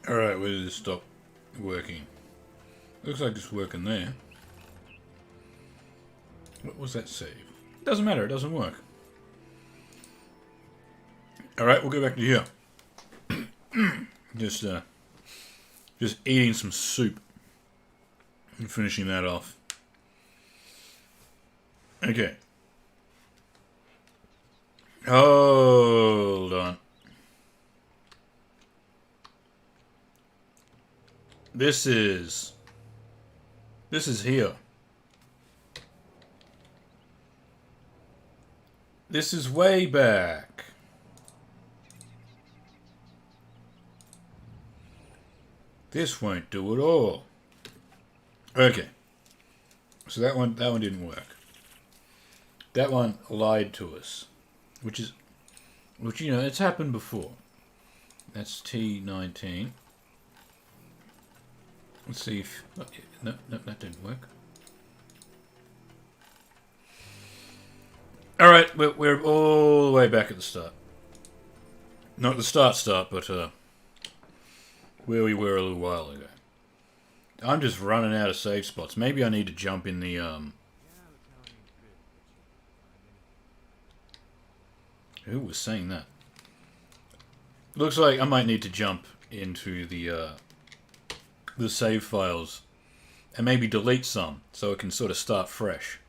Alright, where did this stop working? Looks like it's working there. What was that save? Doesn't matter, it doesn't work. Alright, we'll go back to here. Just eating some soup. And finishing that off. Okay. Hold on. This is here. This is way back. This won't do it all. Okay. So that one didn't work. That one lied to us. Which you know, it's happened before. That's T19. Let's see if... No, that didn't work. Alright, we're all the way back at the start. Not the start, but where we were a little while ago. I'm just running out of save spots. Maybe I need to jump in the... Who was saying that? Looks like I might need to jump into the save files and maybe delete some so it can sort of start fresh.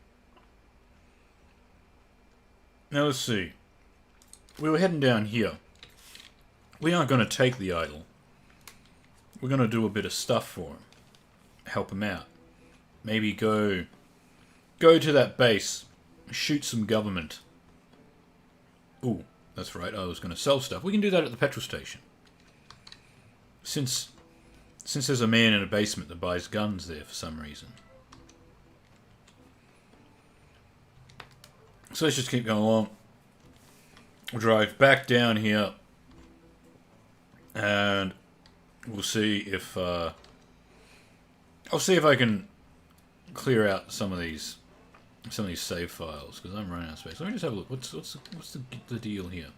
Now let's see. We were heading down here. We aren't going to take the idol. We're going to do a bit of stuff for him. Help him out. Maybe go to that base. Shoot some government. Ooh, that's right. I was going to sell stuff. We can do that at the petrol station. Since there's a man in a basement that buys guns there for some reason. So let's just keep going along. We'll drive back down here. And we'll see if... I'll see if I can clear out some of these save files, because I'm running out of space. Let me just have a look. What's the deal here?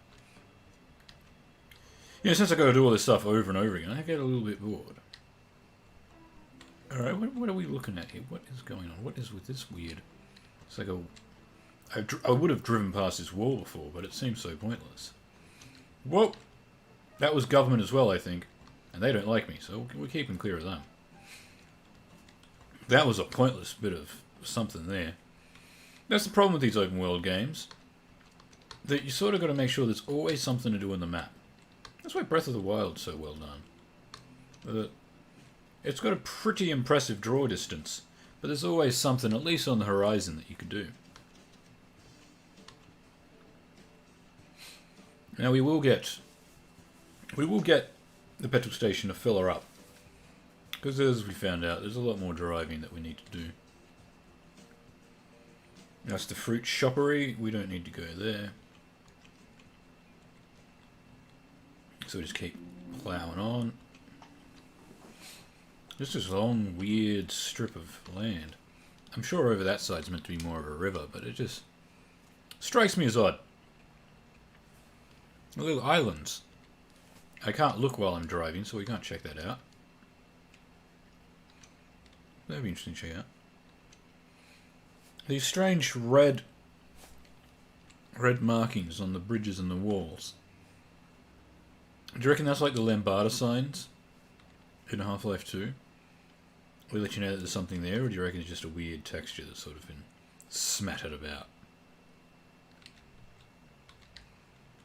You know, since I got to do all this stuff over and over again, I get a little bit bored. Alright, what are we looking at here? What is going on? What is with this weird... It's like I would have driven past this wall before, but it seems so pointless. Whoa! That was government as well, I think. And they don't like me, so we're keeping clear of them. That was a pointless bit of something there. That's the problem with these open world games. That you sort of got to make sure there's always something to do on the map. That's why Breath of the Wild's so well done. It's got a pretty impressive draw distance, but there's always something, at least on the horizon, that you could do. Now we will get the petrol station to fill her up. Because as we found out, there's a lot more driving that we need to do. That's the fruit shoppery. We don't need to go there. So we just keep plowing on. Just this long, weird strip of land. I'm sure over that side's meant to be more of a river, but it just strikes me as odd. Little islands. I can't look while I'm driving, so we can't check that out. That'd be interesting to check out. These strange red markings on the bridges and the walls. Do you reckon that's like the Lambada signs in Half-Life 2? We let you know that there's something there, or do you reckon it's just a weird texture that's sort of been smattered about?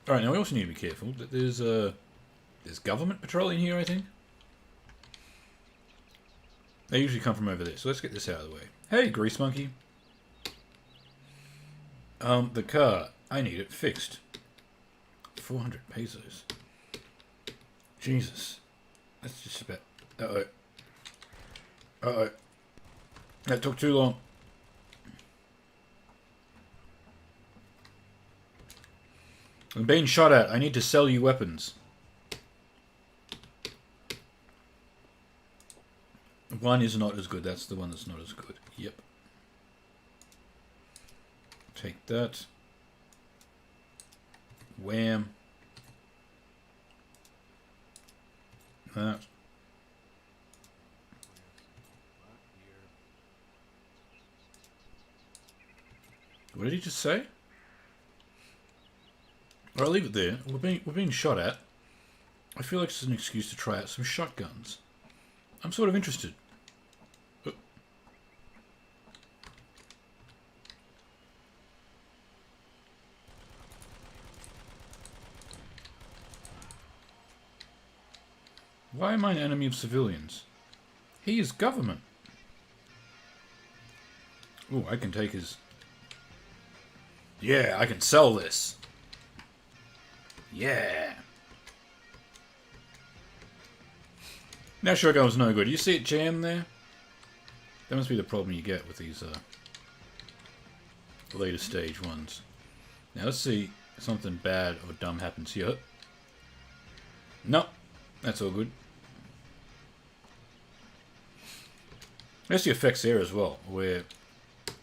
Alright, now we also need to be careful. There's government patrolling here, I think. They usually come from over there, so let's get this out of the way. Hey, Grease Monkey. The car. I need it fixed. 400 pesos. Jesus. That's just about... Uh-oh. Uh-oh. That took too long. I'm being shot at. I need to sell you weapons. One is not as good. That's the one that's not as good. Yep. Take that. Wham. That. did he just say? I'll leave it there. We're being shot at. I feel like it's an excuse to try out some shotguns. I'm sort of interested. Why am I an enemy of civilians? He is government. Ooh, I can take his... Yeah, I can sell this. Yeah. Now shotgun's no good. You see it jam there? That must be the problem you get with these later stage ones. Now let's see if something bad or dumb happens here. No, that's all good. There's the effects there as well, where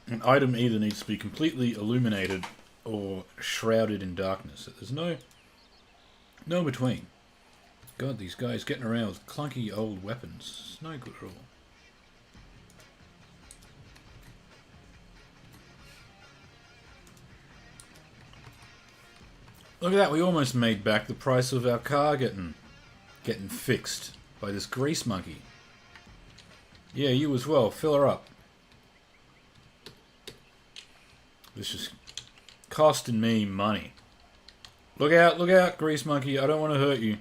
an item either needs to be completely illuminated or shrouded in darkness. There's no between. God, these guys getting around with clunky old weapons. It's no good at all. Look at that, we almost made back the price of our car getting fixed by this grease monkey. Yeah, you as well. Fill her up. This is costing me money. Look out, grease monkey. I don't want to hurt you.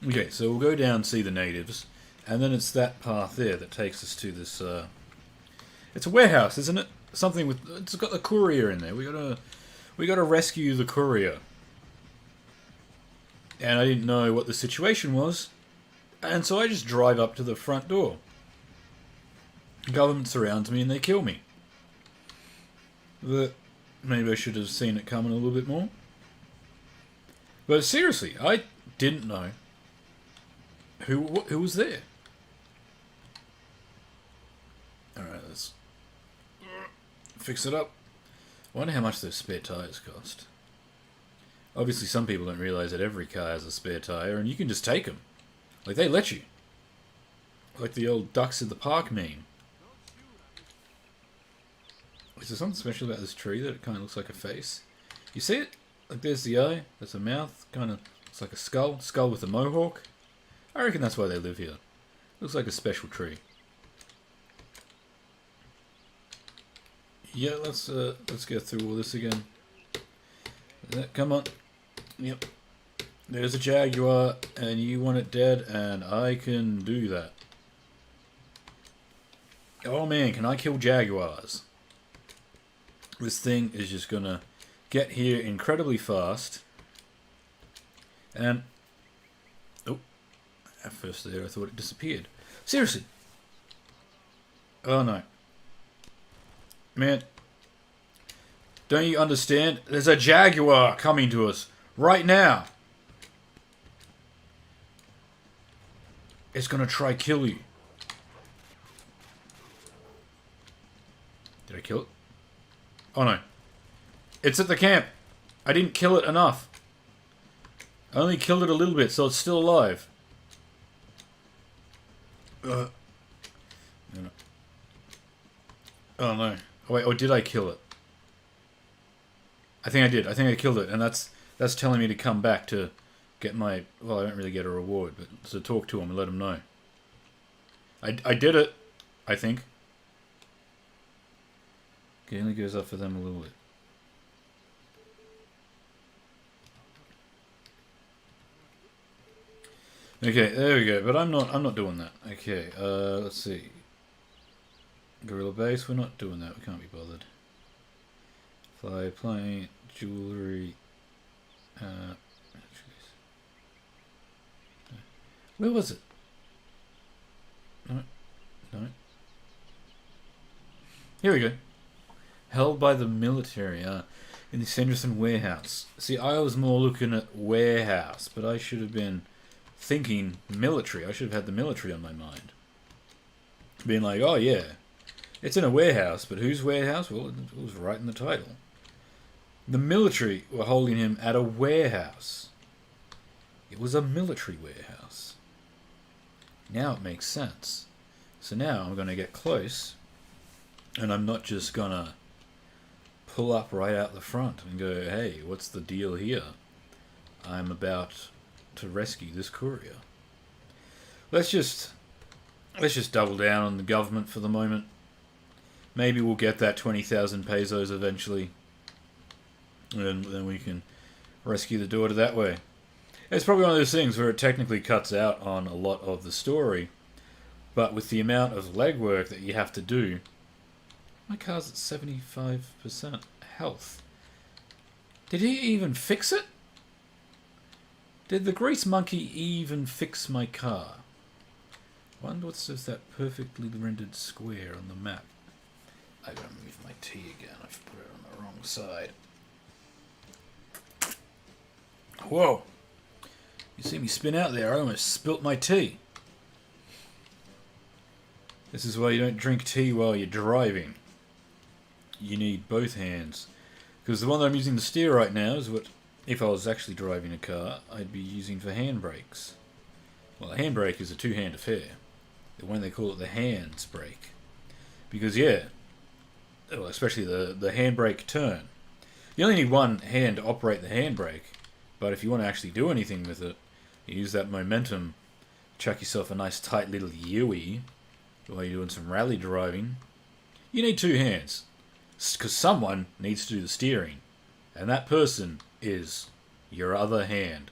Okay, so we'll go down and see the natives. And then it's that path there that takes us to this... It's a warehouse, isn't it? Something with... It's got the courier in there. We gotta rescue the courier. And I didn't know what the situation was. And so I just drive up to the front door. The government surrounds me and they kill me. But maybe I should have seen it coming a little bit more. But seriously, I didn't know who was there. Alright, let's fix it up. I wonder how much those spare tyres cost. Obviously some people don't realise that every car has a spare tyre and you can just take them. Like, they let you. Like the old ducks in the park meme. Is there something special about this tree that it kind of looks like a face? You see it? Like, there's the eye, there's a mouth, kind of looks like a skull with a mohawk. I reckon that's why they live here. Looks like a special tree. Yeah, let's go through all this again. Come on. Yep. There's a jaguar, and you want it dead, and I can do that. Oh man, can I kill jaguars? This thing is just gonna get here incredibly fast. And... Oh. At first there I thought it disappeared. Seriously. Oh no. Man. Don't you understand? There's a jaguar coming to us right now. It's gonna try kill you. Did I kill it? Oh no. It's at the camp. I didn't kill it enough. I only killed it a little bit, so it's still alive. No. Oh no. Oh wait, or did I kill it? I think I did. I think I killed it, and that's telling me to come back to get my... Well, I don't really get a reward, but to talk to him and let him know. I did it, I think. Okay, only goes up for them a little bit. Okay, there we go. But I'm not doing that. Okay, let's see. Guerilla base, we're not doing that. We can't be bothered. Fly plane, jewelry. Where was it? No. Here we go. Held by the military, in the Sanderson warehouse. See, I was more looking at warehouse, but I should have been thinking military. I should have had the military on my mind. Being like, oh yeah, it's in a warehouse, but whose warehouse? Well, it was right in the title. The military were holding him at a warehouse. It was a military warehouse. Now it makes sense. So now I'm going to get close And I'm not just gonna pull up right out the front and go, hey, what's the deal here? I'm about to rescue this courier. Let's just double down on the government for the moment. Maybe we'll get that 20,000 pesos eventually. And then we can rescue the daughter that way. It's probably one of those things where it technically cuts out on a lot of the story, but with the amount of legwork that you have to do, my car's at 75% health. Did he even fix it? Did the grease monkey even fix my car? I wonder what says that perfectly rendered square on the map. I gotta move my T again. I've put it on the wrong side. Whoa! You see me spin out there, I almost spilt my tea. This is why you don't drink tea while you're driving. You need both hands. Because the one that I'm using to steer right now is what, if I was actually driving a car, I'd be using for handbrakes. Well, a handbrake is a two-hand affair. The one they call it the hands brake. Because, yeah, well, especially the handbrake turn. You only need one hand to operate the handbrake, but if you want to actually do anything with it, you use that momentum, chuck yourself a nice tight little Yui while you're doing some rally driving. You need two hands, because someone needs to do the steering, and that person is your other hand.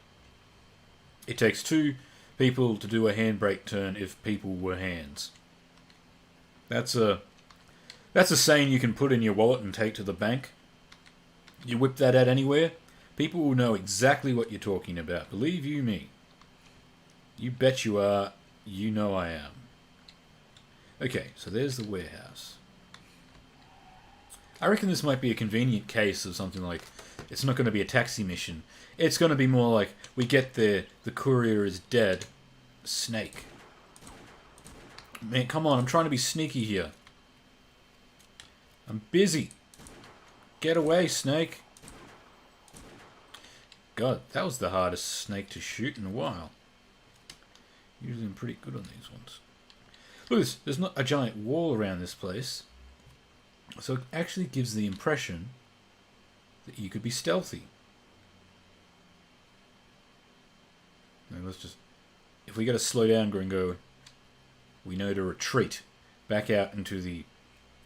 It takes two people to do a handbrake turn if people were hands. That's a saying you can put in your wallet and take to the bank. You whip that out anywhere, people will know exactly what you're talking about. Believe you me. You bet you are. You know I am. Okay, so there's the warehouse. I reckon this might be a convenient case of something like, it's not going to be a taxi mission. It's going to be more like, we get there, the courier is dead. Snake. Man, come on, I'm trying to be sneaky here. I'm busy. Get away, snake. God, that was the hardest snake to shoot in a while. Usually I'm pretty good on these ones. Look at this, there's not a giant wall around this place. So it actually gives the impression that you could be stealthy. Now let's just... If we got to slow down, Gringo, we know to retreat back out into the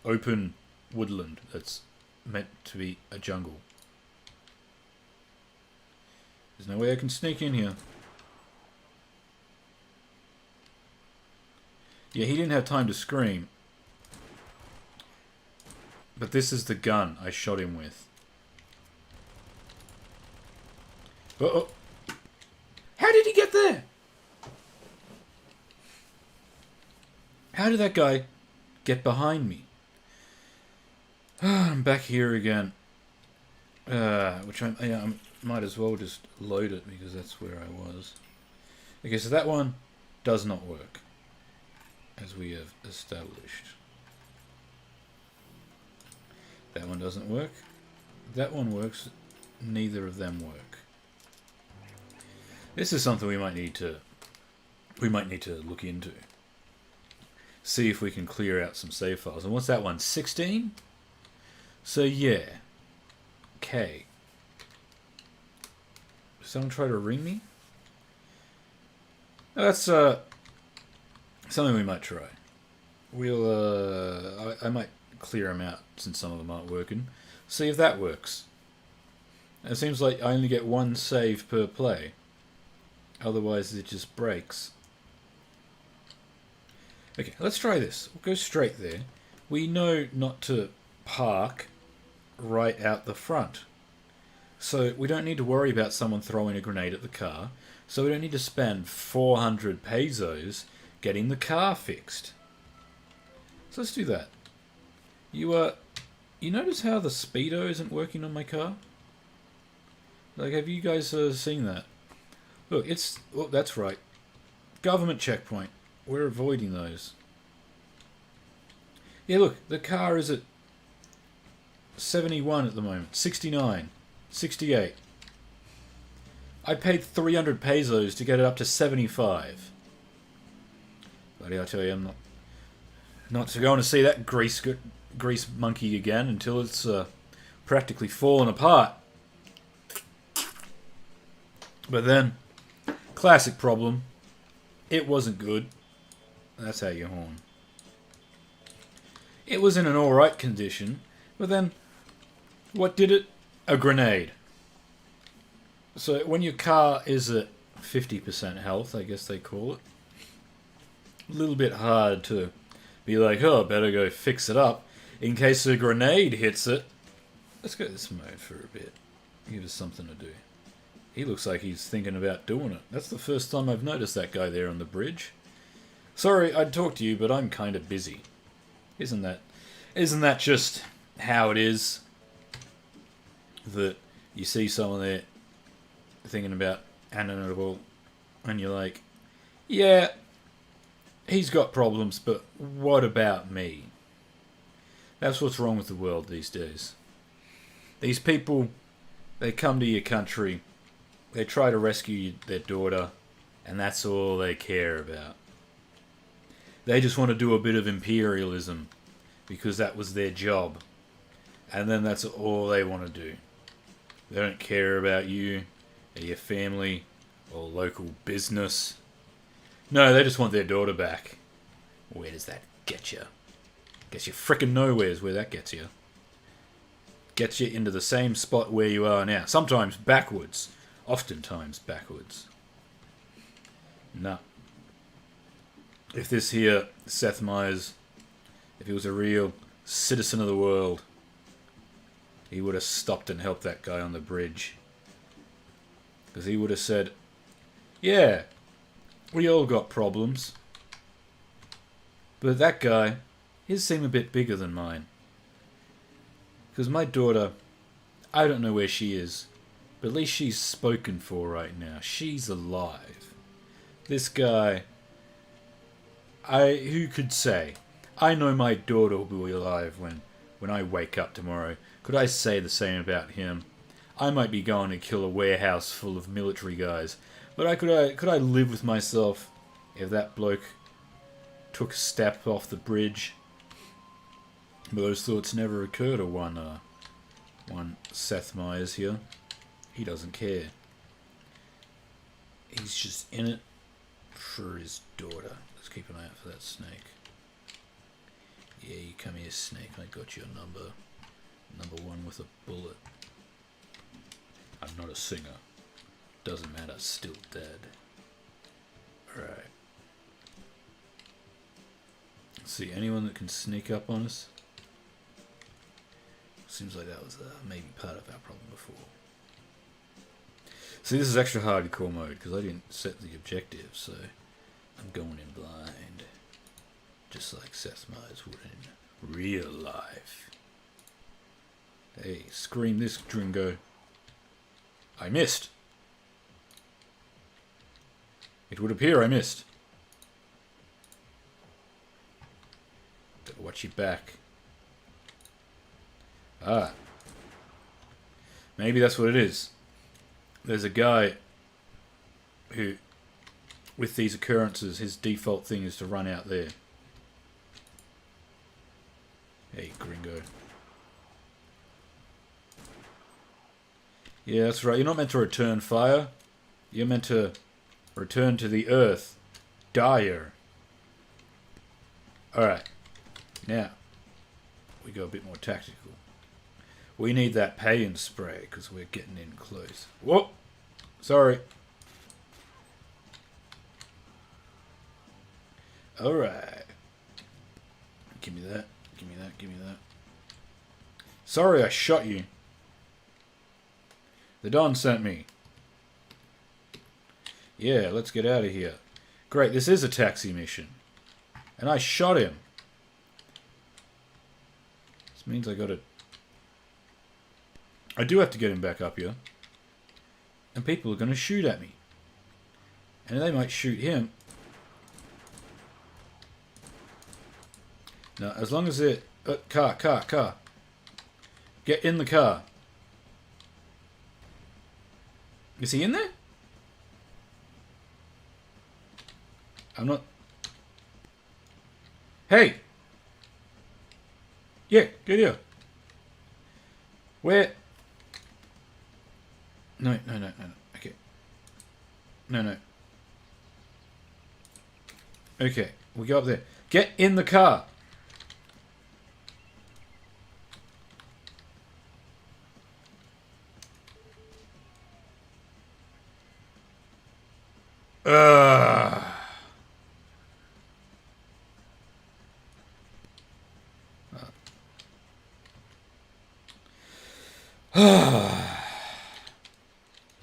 open woodland that's meant to be a jungle. There's no way I can sneak in here. Yeah, he didn't have time to scream. But this is the gun I shot him with. Uh-oh. How did he get there? How did that guy get behind me? I'm back here again. Which I might as well just load it because that's where I was. Okay, so that one does not work, as we have established. That one doesn't work. That one works. Neither of them work. This is something we might need to look into. See if we can clear out some save files. And what's that one? 16? So yeah. Okay. Did someone try to ring me? That's something we might try. We'll I might clear them out since some of them aren't working. See if that works. It seems like I only get one save per play. Otherwise it just breaks. Okay, let's try this. We'll go straight there. We know not to park right out the front. So we don't need to worry about someone throwing a grenade at the car. So we don't need to spend 400 pesos getting the car fixed. So let's do that. You notice how the speedo isn't working on my car? Like, have you guys seen that? Look, look, that's right. Government checkpoint. We're avoiding those. Yeah, look, the car is at 71 at the moment. 69. 68. I paid 300 pesos to get it up to 75. Buddy, I tell you, I'm not going to see that grease monkey again until it's practically fallen apart. But then, classic problem, it wasn't good. That's how you horn. It was in an alright condition, but then, what did it? A grenade. So when your car is at 50% health, I guess they call it, a little bit hard to be like, oh, better go fix it up in case a grenade hits it. Let's go this mode for a bit. Give us something to do. He looks like he's thinking about doing it. That's the first time I've noticed that guy there on the bridge. Sorry, I'd talk to you, but I'm kind of busy. Isn't that just how it is? That you see someone there thinking about animal, and you're like, yeah, he's got problems, but what about me? That's what's wrong with the world these days. These people, they come to your country, they try to rescue their daughter, and that's all they care about. They just want to do a bit of imperialism, because that was their job. And then that's all they want to do. They don't care about you, or your family, or local business. No, they just want their daughter back. Where does that get you? Gets you frickin' nowhere's where that gets you. Gets you into the same spot where you are now. Sometimes backwards. Oftentimes backwards. Nah. If this here, Seth Meyers, if he was a real citizen of the world, he would have stopped and helped that guy on the bridge. Because he would have said, yeah, we all got problems. But that guy, his seem a bit bigger than mine. Because my daughter, I don't know where she is, but at least she's spoken for right now. She's alive. This guy, who could say? I know my daughter will be alive when I wake up tomorrow. Could I say the same about him? I might be going to kill a warehouse full of military guys, but could I live with myself if that bloke took a step off the bridge? But those thoughts never occur to one Seth Meyers here. He doesn't care. He's just in it for his daughter. Let's keep an eye out for that snake. Yeah, you come here, snake. I got your number. Number one with a bullet. I'm not a singer. Doesn't matter, still dead. Alright. Let's see, anyone that can sneak up on us? Seems like that was maybe part of our problem before. See, this is extra hardcore mode because I didn't set the objective, so I'm going in blind. Just like Seth Meyers would in real life. Hey, scream this, Dringo. I missed. It would appear I missed. Better watch your back. Ah. Maybe that's what it is. There's a guy who, with these occurrences, his default thing is to run out there. Hey, gringo. Yeah, that's right. You're not meant to return fire. You're meant to return to the earth. Dire. Alright. Now, we go a bit more tactical. We need that paint spray because we're getting in close. Whoa! Sorry. Alright. Give me that. Give me that. Give me that. Sorry I shot you. The Don sent me. Yeah, let's get out of here. Great, this is a taxi mission. And I shot him. This means I do have to get him back up here. And people are going to shoot at me. And they might shoot him. Now, as long as it... car. Get in the car. Is he in there? I'm not... Hey! Yeah, get here. Where? No. Okay. No. Okay, we go up there. Get in the car. Ugh. Does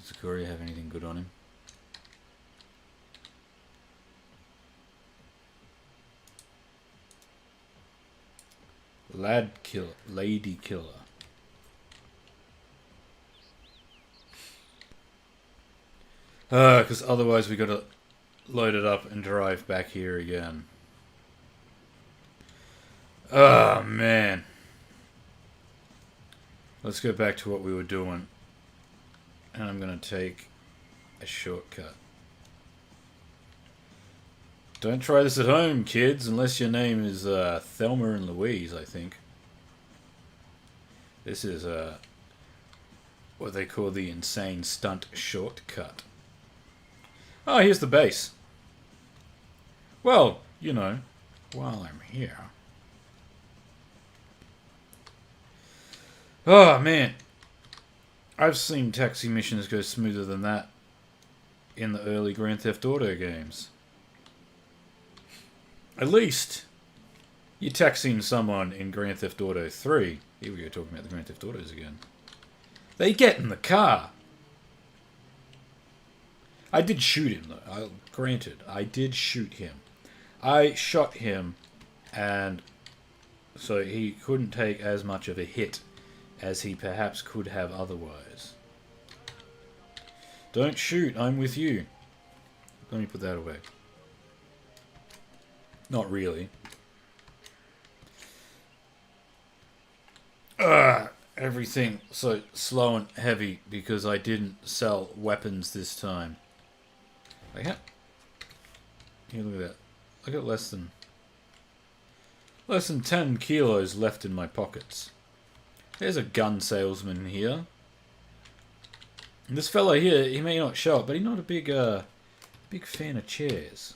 the Courier have anything good on him? Lady killer. Because otherwise we gotta load it up and drive back here again. Oh, man. Let's go back to what we were doing. And I'm gonna take a shortcut. Don't try this at home, kids, unless your name is Thelma and Louise, I think. This is what they call the insane stunt shortcut. Oh, here's the base. Well, you know, while I'm here. Oh, man. I've seen taxi missions go smoother than that in the early Grand Theft Auto games. At least, you're taxiing someone in Grand Theft Auto 3. Here we go, talking about the Grand Theft Autos again. They get in the car. I did shoot him, though. Granted, I did shoot him. I shot him, and so he couldn't take as much of a hit as he perhaps could have otherwise. Don't shoot, I'm with you. Let me put that away. Not really. Everything so slow and heavy because I didn't sell weapons this time. Here, look at that. I got less than 10 kilos left in my pockets. There's a gun salesman here. And this fella here, he may not show up, but he's not a big fan of chairs.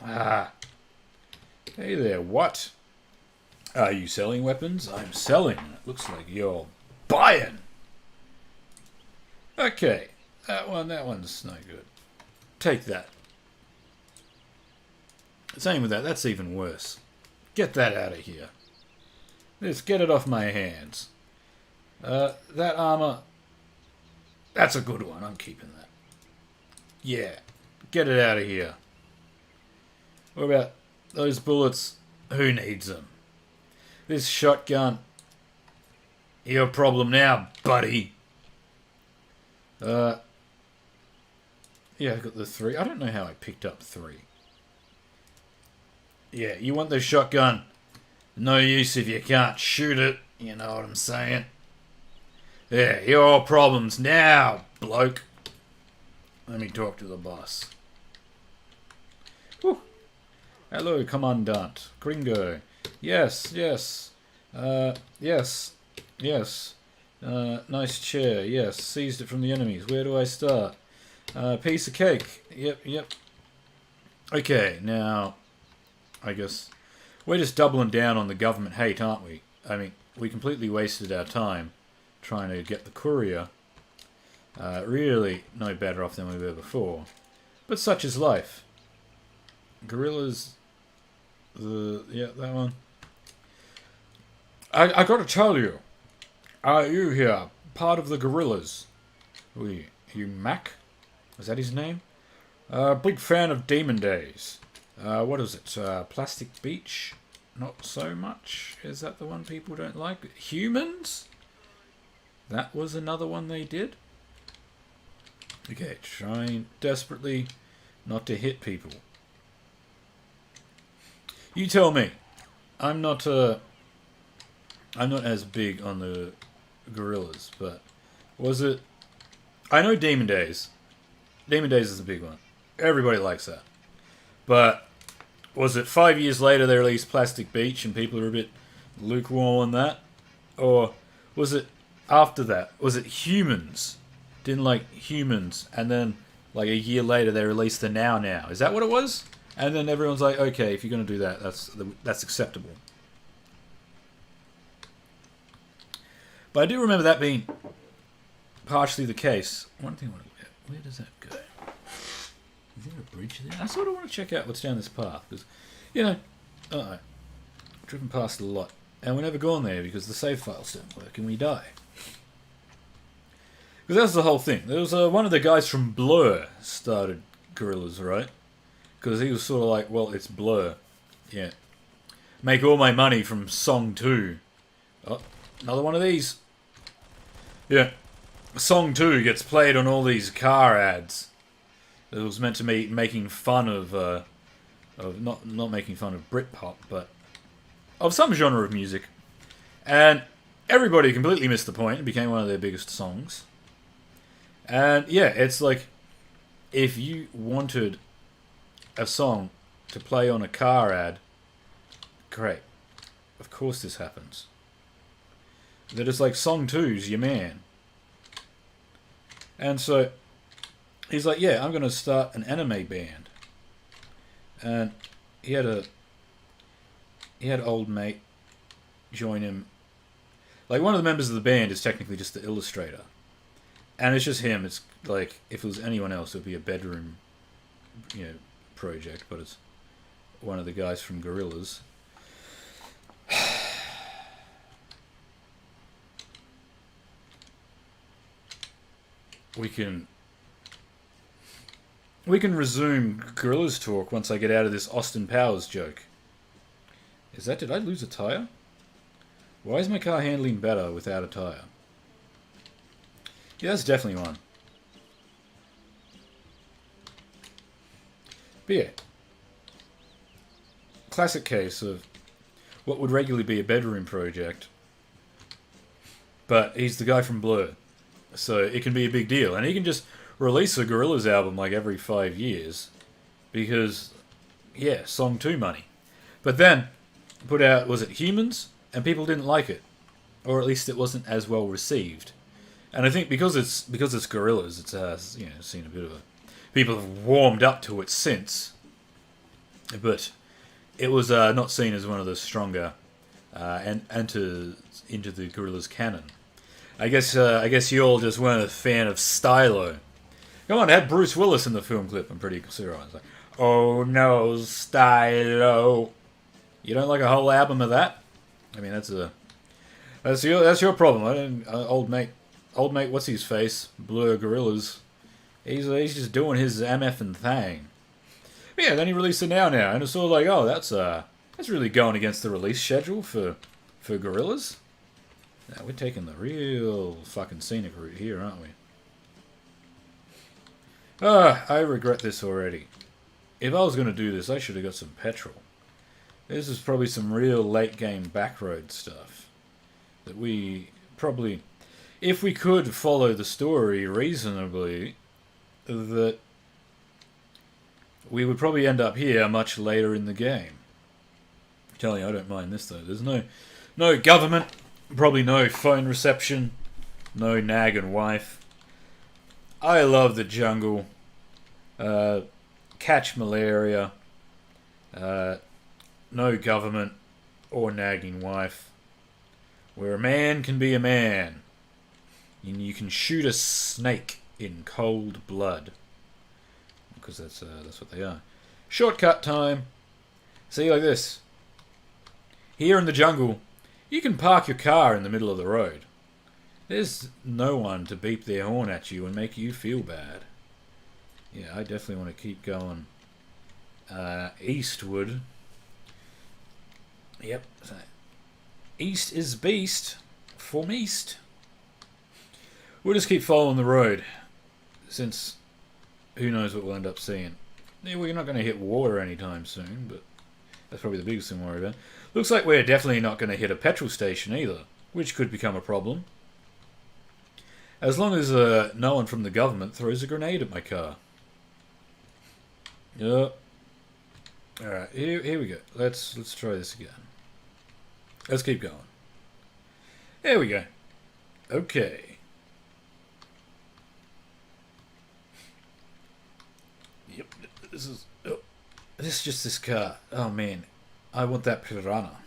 Hey there, what? Are you selling weapons? I'm selling. It looks like you're buying. Okay, that one's no good. Take that. Same with that. That's even worse. Get that out of here. Let's get it off my hands. That armor. That's a good one. I'm keeping that. Yeah. Get it out of here. What about those bullets? Who needs them? This shotgun. Your problem now, buddy. Yeah, I got the 3. I don't know how I picked up 3. Yeah, you want the shotgun. No use if you can't shoot it. You know what I'm saying? Yeah, your problems now, bloke. Let me talk to the boss. Whew. Hello, Commandant. Gringo. Yes. Yes. Nice chair. Yes. Seized it from the enemies. Where do I start? Piece of cake. Yep. Okay, now, I guess we're just doubling down on the government hate, aren't we? I mean, we completely wasted our time trying to get the Courier. Really no better off than we were before. But such is life. Guerrillas. That one. I gotta tell you. Are you here? Part of the Guerrillas. You Mac? Is that his name? Big fan of Demon Days. What is it? Plastic Beach? Not so much. Is that the one people don't like? Humans? That was another one they did? Okay, trying desperately not to hit people. You tell me. I'm not as big on the Guerrillas, but was it? I know Demon Days. Demon Days is a big one. Everybody likes that. But was it 5 years later they released Plastic Beach and people are a bit lukewarm on that? Or was it after that? Was it Humans? Didn't like Humans, and then like a year later they released the Now Now. Is that what it was? And then everyone's like, okay, if you're gonna do that, that's acceptable. But I do remember that being partially the case. One thing, where does that go? Is there a bridge there? I sort of want to check out what's down this path, because, you know, I've driven past it a lot, and we're never gone there because the save files don't work and we die. Because that's the whole thing. There was one of the guys from Blur started Guerrillas, right? Because he was sort of like, well, it's Blur. Yeah. Make all my money from Song 2. Oh, another one of these. Yeah. Song 2 gets played on all these car ads. It was meant to be making fun of not making fun of Britpop, but of some genre of music. And everybody completely missed the point. It became one of their biggest songs. And yeah, it's like, if you wanted a song to play on a car ad, great. Of course this happens. That is like, Song 2's your man. And so he's like, yeah, I'm going to start an anime band. And he had an old mate join him. Like, one of the members of the band is technically just the illustrator. And it's just him. It's like, if it was anyone else, it would be a bedroom, project. But it's one of the guys from Gorillas. We can resume Gorillas talk once I get out of this Austin Powers joke. Did I lose a tire? Why is my car handling better without a tire? Yeah, that's definitely one. But yeah. Classic case of what would regularly be a bedroom project. But he's the guy from Blur. So it can be a big deal. And he can just release a Gorillaz album like every 5 years. Because, yeah, Song 2 money. But then, put out, was it Humans? And people didn't like it. Or at least it wasn't as well received. And I think because it's Gorillaz, it's seen a bit of a... People have warmed up to it since. But it was not seen as one of the stronger into the Gorillaz canon. I guess you all just weren't a fan of Stylo. Come on, it had Bruce Willis in the film clip. I'm pretty sure. I was like, oh no, Stylo. You don't like a whole album of that? I mean, that's your problem. I don't, old mate, what's his face? Blur Gorillas. He's just doing his MF thing. But yeah, then he released it now, and it's sort of like, oh, that's really going against the release schedule for Gorillas. Now, we're taking the real fucking scenic route here, aren't we? I regret this already. If I was going to do this, I should have got some petrol. This is probably some real late game backroad stuff. That we probably, if we could follow the story reasonably, that we would probably end up here much later in the game. I'm telling you, I don't mind this though. There's no government. Probably no phone reception, no nagging wife. I love the jungle. Catch malaria. No government or nagging wife. Where a man can be a man. And you can shoot a snake in cold blood. Because that's what they are. Shortcut time. See, like this. Here in the jungle, you can park your car in the middle of the road. There's no one to beep their horn at you and make you feel bad. Yeah, I definitely want to keep going eastward. Yep. East is beast. From east. We'll just keep following the road. Since who knows what we'll end up seeing. Yeah, we're not going to hit water anytime soon, but that's probably the biggest thing to worry about. Looks like we're definitely not going to hit a petrol station either, which could become a problem. As long as no one from the government throws a grenade at my car. Yep. Alright, here we go. Let's try this again. Let's keep going. There we go. Okay. Yep. This is... Oh, this is just this car. Oh, man. I want that Piranha.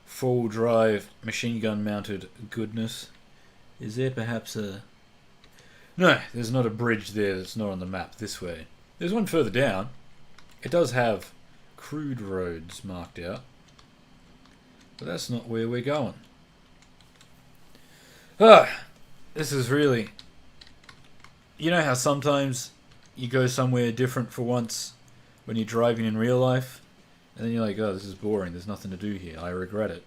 Four-wheel drive, machine gun mounted goodness. Is there perhaps a... No, there's not a bridge there that's not on the map this way. There's one further down. It does have crude roads marked out. But that's not where we're going. Ah, this is really... You know how sometimes you go somewhere different for once when you're driving in real life? And then you're like, oh, this is boring. There's nothing to do here. I regret it.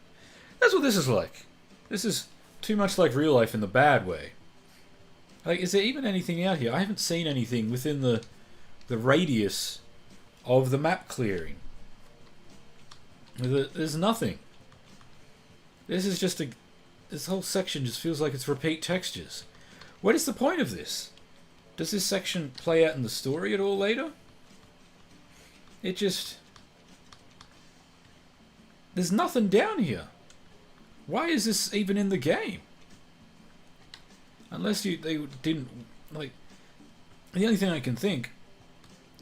That's what this is like. This is too much like real life in the bad way. Like, is there even anything out here? I haven't seen anything within the radius of the map clearing. There's nothing. This is just a... This whole section just feels like it's repeat textures. What is the point of this? Does this section play out in the story at all later? It just... There's nothing down here. Why is this even in the game? Unless they didn't... Like... The only thing I can think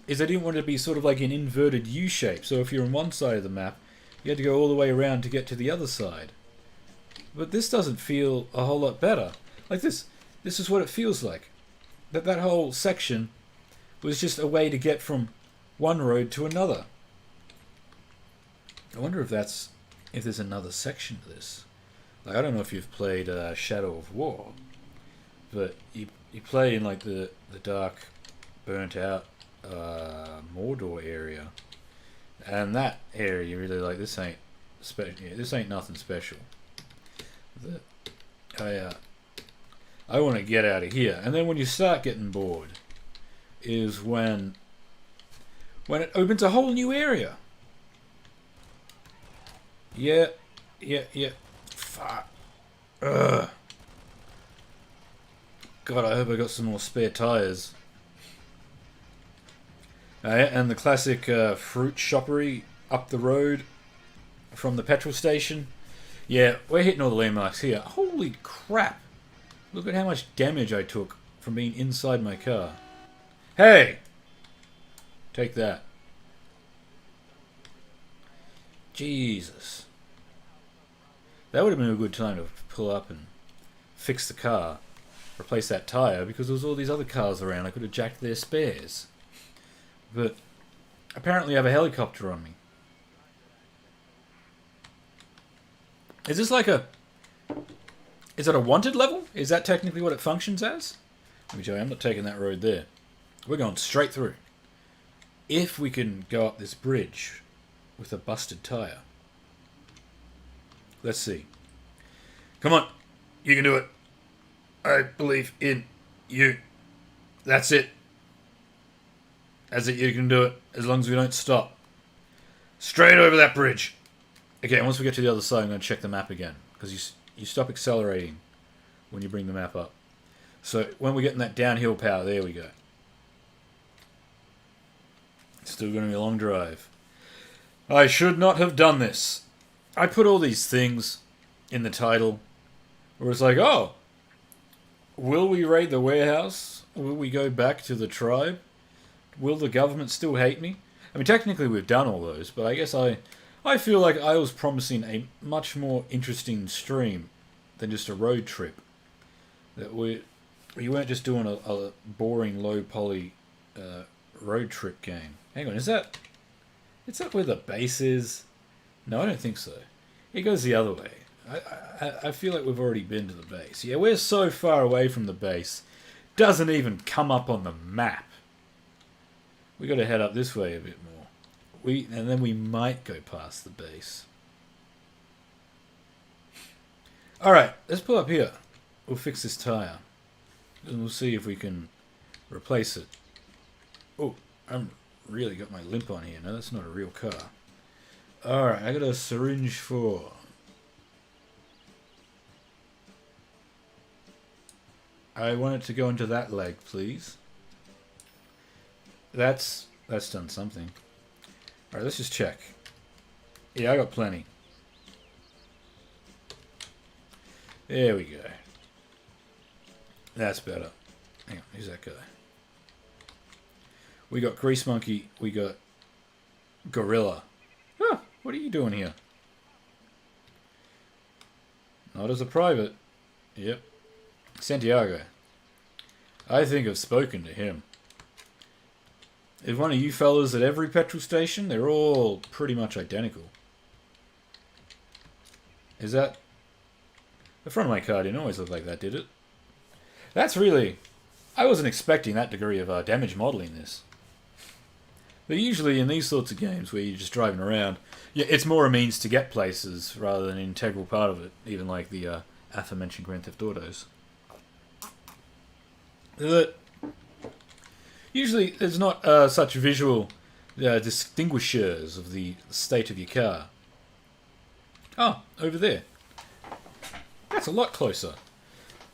is they didn't want it to be sort of like an inverted U shape. So if you're on one side of the map, you had to go all the way around to get to the other side. But this doesn't feel a whole lot better. Like this is what it feels like. That whole section was just a way to get from one road to another. I wonder if there's another section to this. Like, I don't know if you've played Shadow of War, but you play in like the dark, burnt out Mordor area, and that area you really like. This ain't special. Yeah, this ain't nothing special. I want to get out of here. And then when you start getting bored is when it opens a whole new area. Yeah. Fuck. Ugh. God, I hope I got some more spare tires. And the classic fruit shoppery up the road from the petrol station. Yeah, we're hitting all the landmarks here. Holy crap. Look at how much damage I took from being inside my car. Hey! Take that. Jesus. That would have been a good time to pull up and fix the car. Replace that tyre, because there was all these other cars around. I could have jacked their spares. But apparently I have a helicopter on me. Is this like a... Is it a wanted level? Is that technically what it functions as? Let me tell you, I'm not taking that road there. We're going straight through. If we can go up this bridge with a busted tyre. Let's see. Come on. You can do it. I believe in you. That's it. That's it. You can do it. As long as we don't stop. Straight over that bridge. Okay, once we get to the other side, I'm going to check the map again. Because you stop accelerating when you bring the map up. So when we're getting that downhill power, there we go. It's still going to be a long drive. I should not have done this. I put all these things in the title where it's like, oh, will we raid the warehouse? Will we go back to the tribe? Will the government still hate me? I mean, technically we've done all those, but I guess I feel like I was promising a much more interesting stream than just a road trip. That we weren't just doing a boring low poly road trip game. Hang on, is that where the base is? No, I don't think so. It goes the other way. I feel like we've already been to the base. Yeah, we're so far away from the base. Doesn't even come up on the map. We got to head up this way a bit more. And then we might go past the base. Alright, let's pull up here. We'll fix this tyre. And we'll see if we can replace it. Oh, I'm really got my limp on here. No, that's not a real car. Alright, I got a syringe 4. I want it to go into that leg, please. That's done something. Alright, let's just check. Yeah, I got plenty. There we go. That's better. Hang on, who's that guy? We got Grease Monkey. We got Guerilla. Huh, what are you doing here? Not as a private. Yep. Santiago. I think I've spoken to him. Is one of you fellas at every petrol station? They're all pretty much identical. Is that... The front of my car didn't always look like that, did it? That's really... I wasn't expecting that degree of damage modelling this. But usually in these sorts of games where you're just driving around, yeah, it's more a means to get places rather than an integral part of it, even like the aforementioned Grand Theft Autos. Usually there's not such visual distinguishers of the state of your car. Oh, over there. That's a lot closer.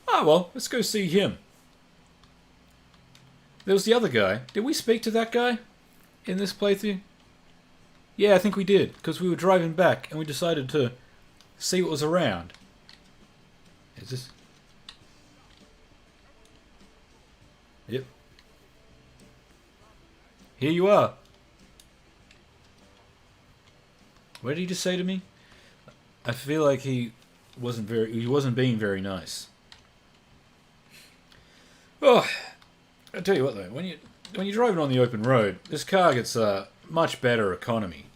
Ah, well, let's go see him. There was the other guy. Did we speak to that guy in this playthrough? Yeah, I think we did, because we were driving back and we decided to see what was around. Is this... Yep. Here you are. What did he just say to me? I feel like he wasn't being very nice. Oh, I'll tell you what though, when you're driving on the open road, this car gets a much better economy.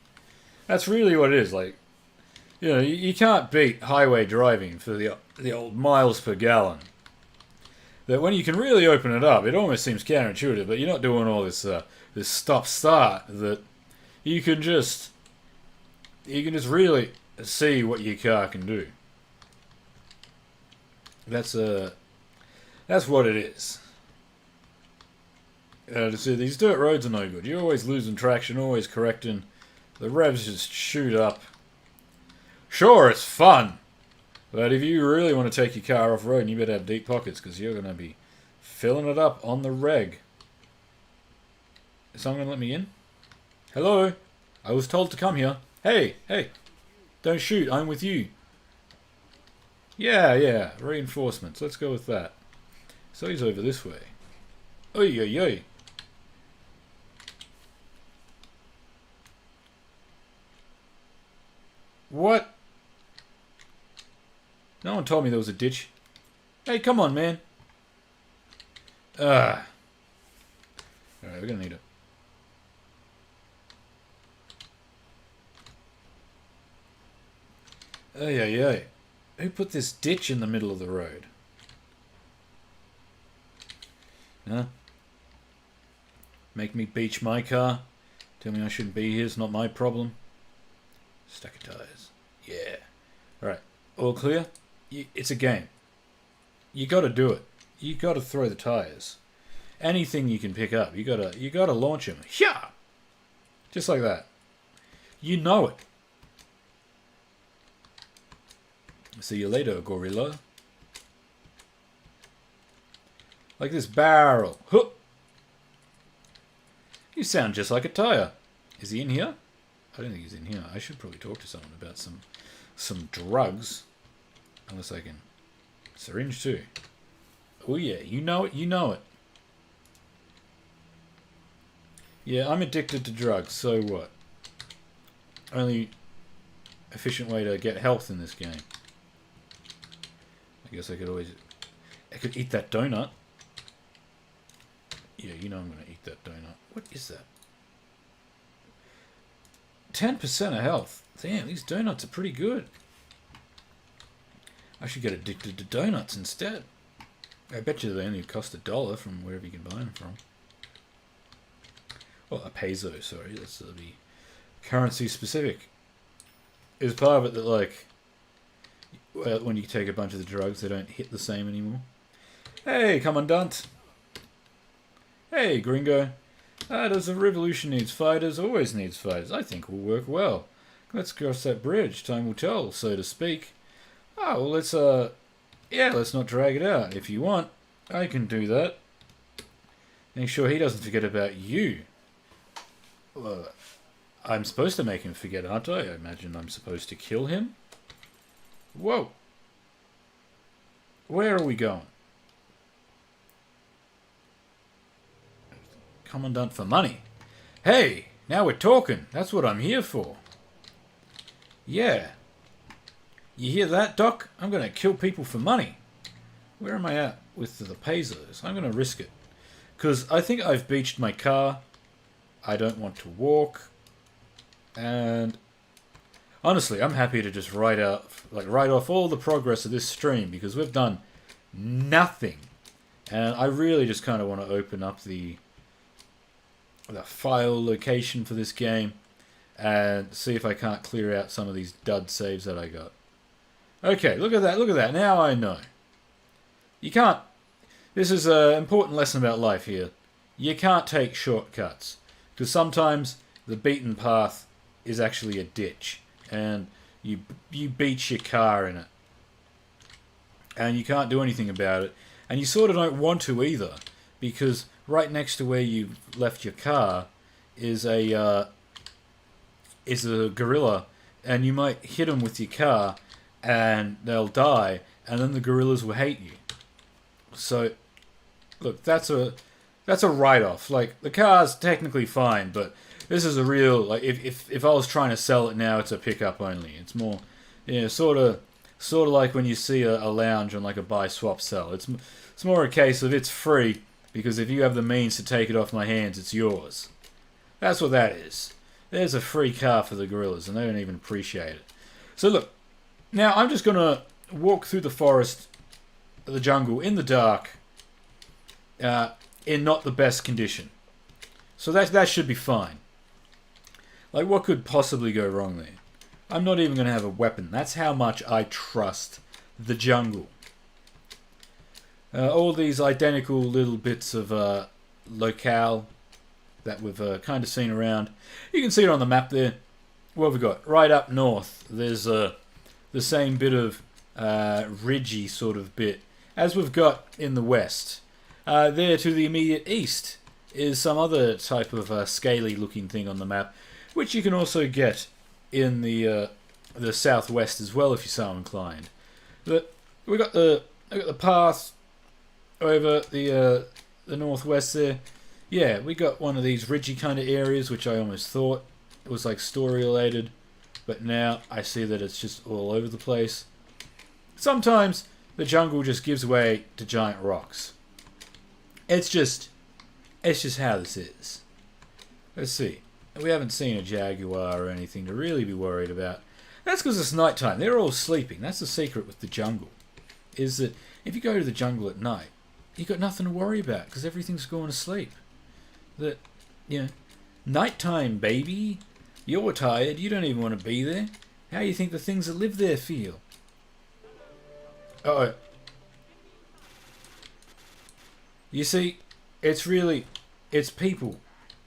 That's really what it is. Like, you know, you can't beat highway driving for the old miles per gallon. That when you can really open it up, it almost seems counterintuitive, but you're not doing all this this stop-start. That you can just really see what your car can do. That's what it is. To see these dirt roads are no good. You're always losing traction, always correcting. The revs just shoot up. Sure, it's fun, but if you really want to take your car off road, you better have deep pockets because you're going to be filling it up on the reg. Is someone going to let me in? Hello? I was told to come here. Hey, hey. Don't shoot, I'm with you. Yeah, reinforcements. Let's go with that. So he's over this way. Oy, oy, oy. What? No one told me there was a ditch. Hey, come on, man. Alright, we're gonna need it. Ay, ay, ay. Who put this ditch in the middle of the road? Huh? Make me beach my car? Tell me I shouldn't be here, it's not my problem. Stack of tires. Yeah. Alright, all clear? It's a game. You gotta do it. You gotta throw the tires. Anything you can pick up, you gotta launch them. Yeah! Just like that. You know it. See you later, Guerilla. Like this barrel. Huh. You sound just like a tire. Is he in here? I don't think he's in here. I should probably talk to someone about some drugs. Unless I can... Syringe too. Oh yeah, you know it, you know it. Yeah, I'm addicted to drugs, so what? Only efficient way to get health in this game. I guess I could eat that donut. Yeah, you know I'm going to eat that donut. What is that? 10% of health. Damn, these donuts are pretty good. I should get addicted to donuts instead. I bet you they only cost $1 from wherever you can buy them from. Well, a peso, sorry. That's the currency specific. Is part of it that, like, well, when you take a bunch of the drugs, they don't hit the same anymore. Hey, commandant. Hey, gringo. Does the revolution needs fighters? Always needs fighters. I think we'll work well. Let's cross that bridge. Time will tell, so to speak. Oh, well, let's not drag it out. If you want, I can do that. Make sure he doesn't forget about you. Well, I'm supposed to make him forget, aren't I? I imagine I'm supposed to kill him. Whoa. Where are we going? Commandant for money. Hey, now we're talking. That's what I'm here for. Yeah. You hear that, Doc? I'm going to kill people for money. Where am I at with the pesos? I'm going to risk it. Because I think I've beached my car. I don't want to walk. And honestly, I'm happy to just write off all the progress of this stream because we've done nothing. And I really just kind of want to open up the file location for this game and see if I can't clear out some of these dud saves that I got. Okay, look at that. Now I know. You can't... This is an important lesson about life here. You can't take shortcuts. Because sometimes the beaten path is actually a ditch. And you beach your car in it. And you can't do anything about it. And you sort of don't want to either. Because right next to where you left your car is a gorilla. And you might hit them with your car and they'll die. And then the gorillas will hate you. So, look, that's a write-off. Like, the car's technically fine, but this is a real, like, if I was trying to sell it now, it's a pickup only. It's more, sort of like when you see a lounge on, like, a buy, swap, sell. It's more a case of it's free, because if you have the means to take it off my hands, it's yours. That's what that is. There's a free car for the gorillas, and they don't even appreciate it. So, look, now I'm just going to walk through the forest, the jungle, in the dark, in not the best condition. So that should be fine. Like, what could possibly go wrong there? I'm not even going to have a weapon. That's how much I trust the jungle. All these identical little bits of locale that we've kind of seen around. You can see it on the map there. What have we got? Right up north, there's the same bit of ridgy sort of bit as we've got in the west. There to the immediate east is some other type of scaly looking thing on the map, which you can also get in the southwest as well if you're so inclined. But we got the path over the northwest there. Yeah, we got one of these ridgy kind of areas, which I almost thought was like story related, but now I see that it's just all over the place. Sometimes the jungle just gives way to giant rocks. It's just how this is. Let's see. We haven't seen a jaguar or anything to really be worried about. That's because it's nighttime. They're all sleeping. That's the secret with the jungle. Is that if you go to the jungle at night, you've got nothing to worry about because everything's going to sleep. That, nighttime, baby. You're tired. You don't even want to be there. How do you think the things that live there feel? Uh-oh. You see, it's people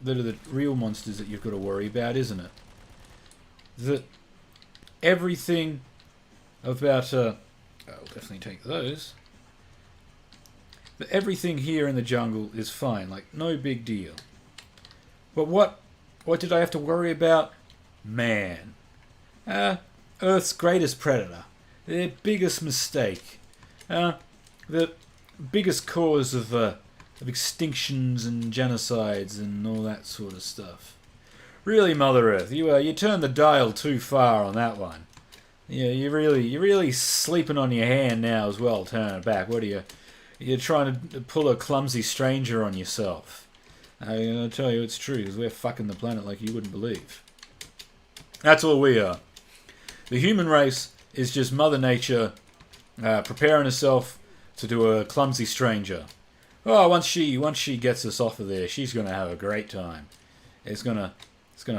that are the real monsters that you've got to worry about, isn't it? That everything about, I'll definitely take those. That everything here in the jungle is fine, like no big deal. But what did I have to worry about? Man. Earth's greatest predator. Their biggest mistake. The biggest cause of extinctions and genocides and all that sort of stuff. Really, Mother Earth, you turned the dial too far on that one. Yeah, you're really sleeping on your hand now as well. Turning it back. What are you? You're trying to pull a clumsy stranger on yourself. I'm gonna tell you it's true because we're fucking the planet like you wouldn't believe. That's all we are. The human race is just Mother Nature preparing herself to do a clumsy stranger. Oh, once she gets us off of there, she's gonna have a great time. It's gonna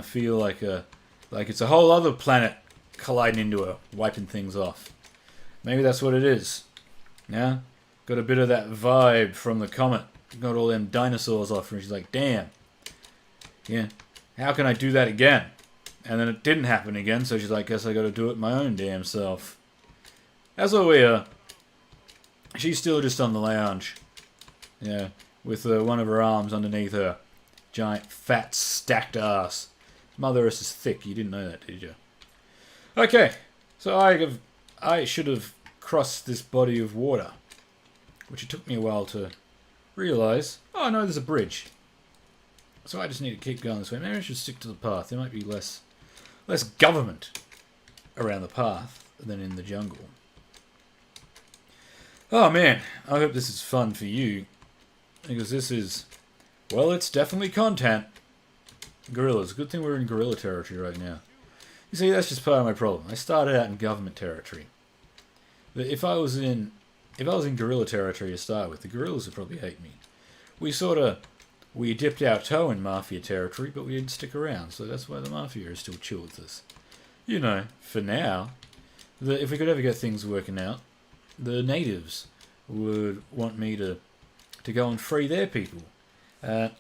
feel like it's a whole other planet colliding into her, wiping things off. Maybe that's what it is. Yeah, got a bit of that vibe from the comet. Got all them dinosaurs off, and she's like, "Damn, yeah, how can I do that again?" And then it didn't happen again, so she's like, "Guess I got to do it my own damn self." That's what we are. She's still just on the lounge. Yeah, with one of her arms underneath her giant, fat, stacked ass. Mother Earth is thick. You didn't know that, did you? Okay, so I should have crossed this body of water. which it took me a while to realise. Oh no, there's a bridge. So I just need to keep going this way. Maybe I should stick to the path. There might be less government around the path than in the jungle. Oh man, I hope this is fun for you. Because this is, well, it's definitely content. Guerrillas. Good thing we're in guerrilla territory right now. You see, that's just part of my problem. I started out in government territory. But if I was in guerrilla territory to start with, the guerrillas would probably hate me. We dipped our toe in mafia territory, but we didn't stick around, so that's why the mafia is still chill with us. You know, for now, if we could ever get things working out, the natives would want me to go and free their people. I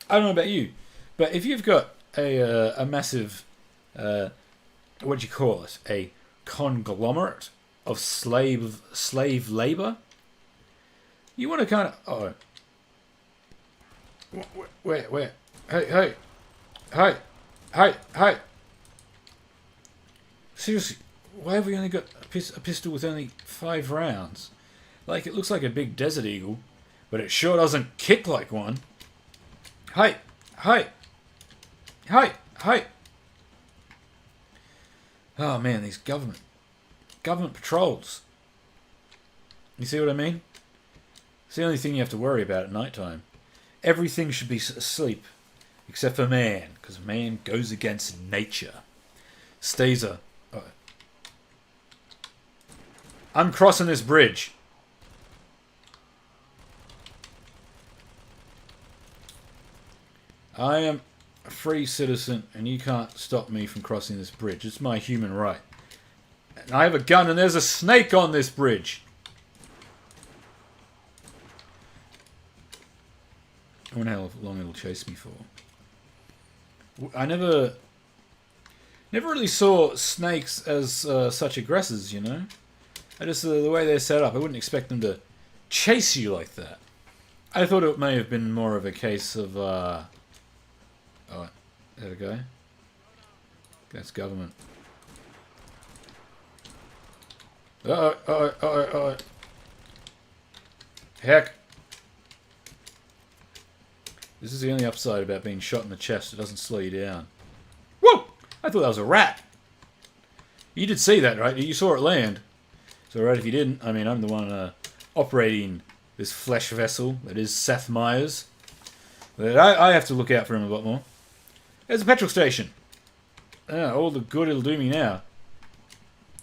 don't know about you, but if you've got a massive, what do you call it, a conglomerate of slave labor, you want to kind of, where, hey, seriously, why have we only got a pistol with only 5 rounds? Like, it looks like a big Desert Eagle, but it sure doesn't kick like one. Hey! Oh man, these government patrols. You see what I mean? It's the only thing you have to worry about at night time. Everything should be asleep, except for man, because man goes against nature. I'm crossing this bridge. I am a free citizen, and you can't stop me from crossing this bridge. It's my human right. And I have a gun, and there's a snake on this bridge. I wonder how long it'll chase me for. I never really saw snakes as such aggressors, you know? I just, the way they're set up, I wouldn't expect them to chase you like that. I thought it may have been more of a case of, oh, there we go. That's government. Uh-oh. Heck. This is the only upside about being shot in the chest. It doesn't slow you down. Whoa! I thought that was a rat. You did see that, right? You saw it land. So, right, if you didn't, I mean, I'm the one operating this flesh vessel that is Seth Meyers. But I have to look out for him a lot more. There's a petrol station. All the good it'll do me now.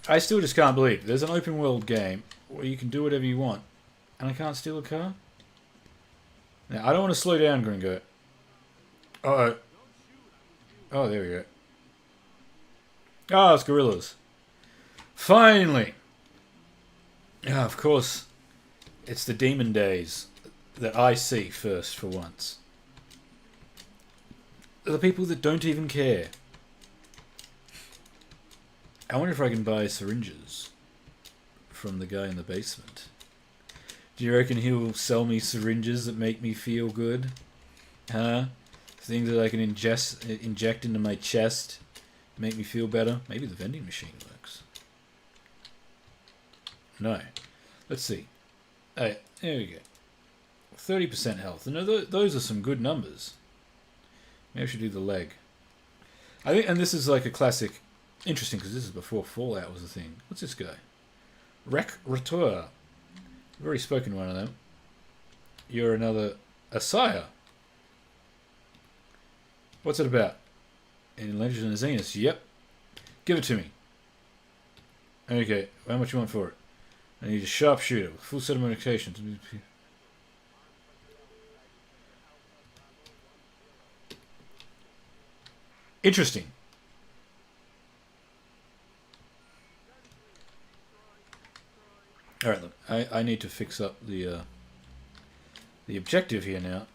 I still just can't believe there's an open world game where you can do whatever you want. And I can't steal a car? Now, I don't want to slow down, Gringo. Uh-oh. Oh, there we go. Oh, it's gorillas. Finally! Ah, of course, it's the demon days that I see first for once. The people that don't even care. I wonder if I can buy syringes from the guy in the basement. Do you reckon he'll sell me syringes that make me feel good? Huh? Things that I can inject into my chest, make me feel better? Maybe the vending machine works. No. Let's see. Hey, there we go. 30% health. No, those are some good numbers. Maybe I should do the leg. I think, and this is like a classic. Interesting, because this is before Fallout was a thing. What's this guy? Rec Retour. I've already spoken to one of them. You're another Asaya. What's it about? In Legend of Xenos. Yep. Give it to me. Okay. How much you want for it? I need a sharpshooter with full set of modifications. Interesting. Alright, look. I need to fix up the objective here now.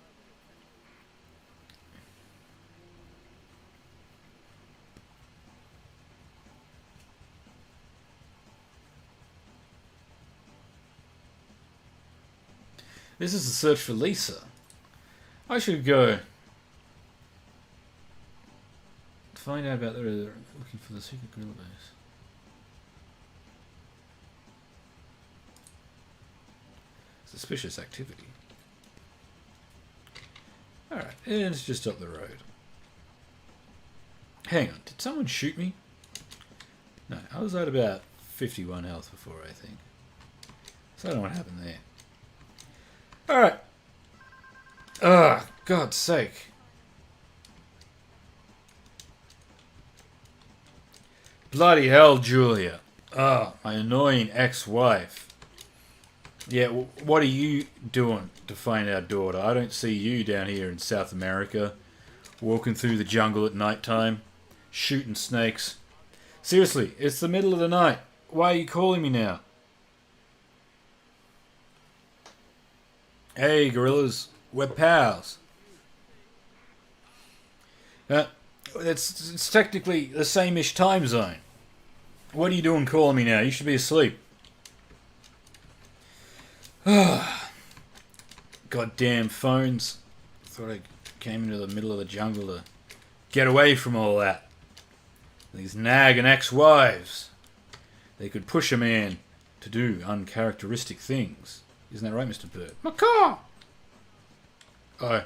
This is the search for Lisa. I should go find out about they're looking for the secret Guerilla base. Suspicious activity. Alright, and it's just up the road. Hang on, did someone shoot me? No, I was at about 51 health before, I think. So I don't know what happened there. Alright. Ah, God's sake. Bloody hell, Julia. Ah, my annoying ex-wife. Yeah, what are you doing to find our daughter? I don't see you down here in South America, walking through the jungle at night time, shooting snakes. Seriously, it's the middle of the night. Why are you calling me now? Hey, gorillas, we're pals. It's technically the same-ish time zone. What are you doing calling me now? You should be asleep. Goddamn phones. Thought I came into the middle of the jungle to get away from all that. These nagging ex-wives. They could push a man to do uncharacteristic things. Isn't that right, Mr. Bird? Macaw! Oh.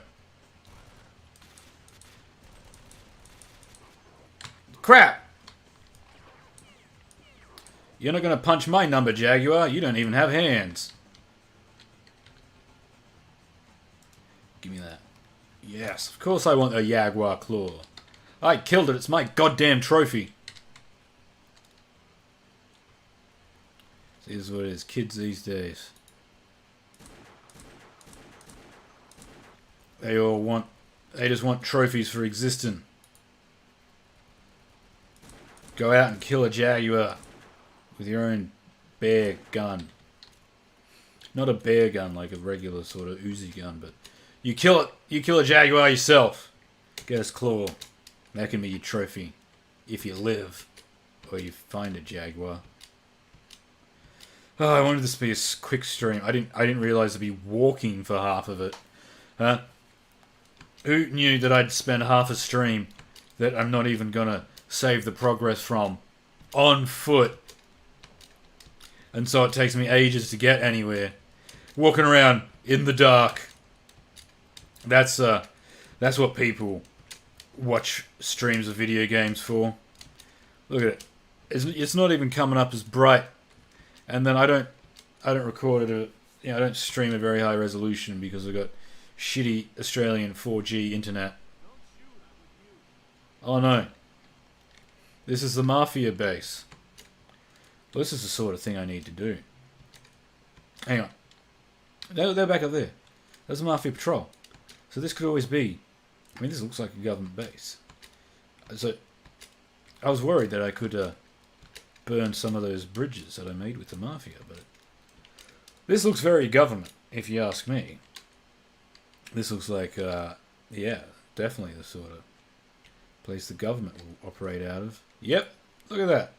Crap! You're not going to punch my number, Jaguar. You don't even have hands. Give me that. Yes, of course I want a Jaguar claw. I killed it. It's my goddamn trophy. This is what it is. Kids these days. They just want trophies for existing. Go out and kill a Jaguar with your own bear gun. Not a bear gun like a regular sort of Uzi gun, but you kill it. You kill a Jaguar yourself. Get its claw. That can be your trophy. If you live. Or you find a Jaguar. Oh, I wanted this to be a quick stream. I didn't realise I'd be walking for half of it. Huh? Who knew that I'd spend half a stream that I'm not even gonna save the progress from on foot? And so it takes me ages to get anywhere. Walking around in the dark. That's what people watch streams of video games for. Look at it. It's not even coming up as bright. And then I don't record it I don't stream a very high resolution because I've got shitty Australian 4G internet. Oh no. This is the Mafia base. Well, this is the sort of thing I need to do. Hang on. They're back up there. There's a Mafia patrol. So this could always be... I mean, this looks like a government base. So I was worried that I could burn some of those bridges that I made with the Mafia, but... This looks very government, if you ask me. This looks like, yeah, definitely the sort of place the government will operate out of. Yep, look at that.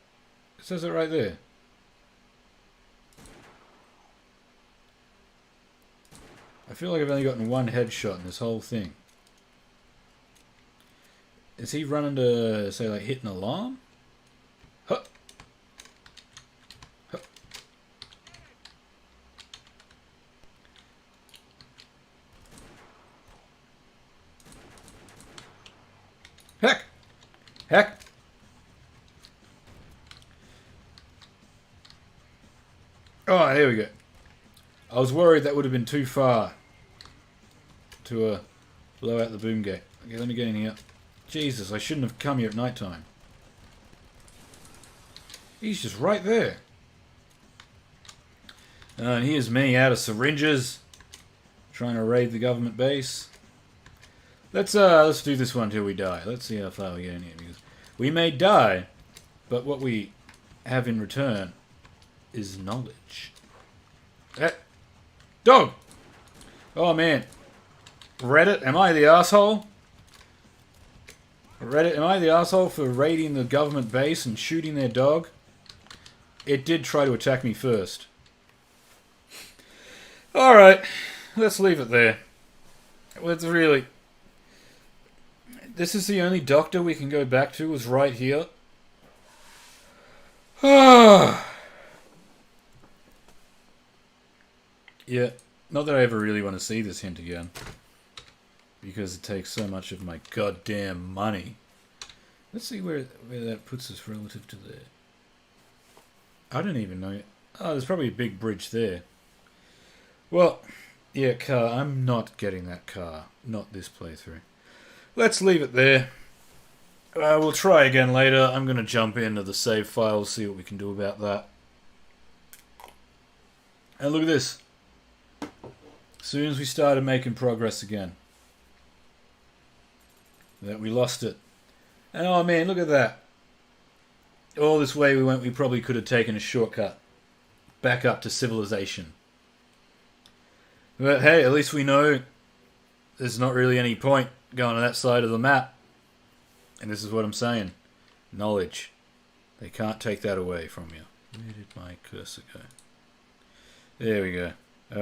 It says it right there. I feel like I've only gotten one headshot in this whole thing. Is he running to, say, like, hit an alarm? Huh. Huh. Heck! Heck! Oh, there we go. I was worried that would have been too far to blow out the boom gate. Okay, let me get in here. Jesus, I shouldn't have come here at night time. He's just right there. And here's me out of syringes, trying to raid the government base. Let's do this one till we die. Let's see how far we get in here, because we may die, but what we have in return is knowledge. Dog! Oh man. Reddit, am I the asshole? Reddit, am I the asshole for raiding the government base and shooting their dog? It did try to attack me first. Alright, let's leave it there. Let's really... This is the only doctor we can go back to, was right here. Yeah, Not that I ever really want to see this hint again. Because it takes so much of my goddamn money. Let's see where that puts us relative to there. I don't even know. Oh, there's probably a big bridge there. Well, yeah, car. I'm not getting that car. Not this playthrough. Let's leave it there. We'll try again later. I'm going to jump into the save file, see what we can do about that. And look at this. As soon as we started making progress again, that we lost it. And oh man, look at that. All this way we went, we probably could have taken a shortcut back up to civilization. But hey, at least we know there's not really any point going to that side of the map. And this is what I'm saying. Knowledge. They can't take that away from you. Where did my cursor go? There we go.